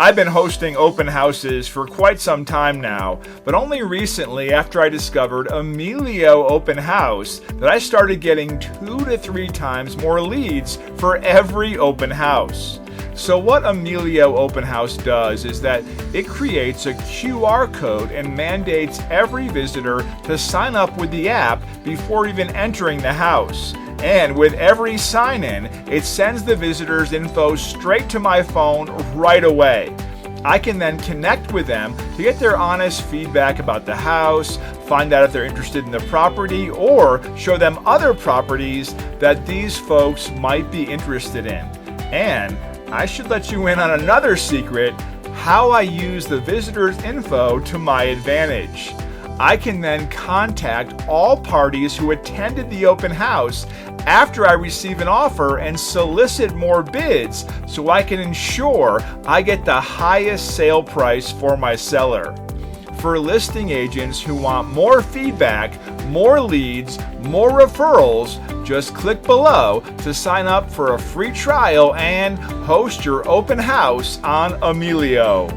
I've been hosting open houses for quite some time now, but only recently after I discovered Emilio Open House that I started getting 2 to 3 times more leads for every open house. So what Emilio Open House does is that it creates a QR code and mandates every visitor to sign up with the app before even entering the house. And with every sign-in, it sends the visitor's info straight to my phone right away. I can then connect with them to get their honest feedback about the house, find out if they're interested in the property, or show them other properties that these folks might be interested in. And I should let you in on another secret: how I use the visitor's info to my advantage. I can then contact all parties who attended the open house after I receive an offer and solicit more bids so I can ensure I get the highest sale price for my seller. For listing agents who want more feedback, more leads, more referrals, just click below to sign up for a free trial and host your open house on Emilio.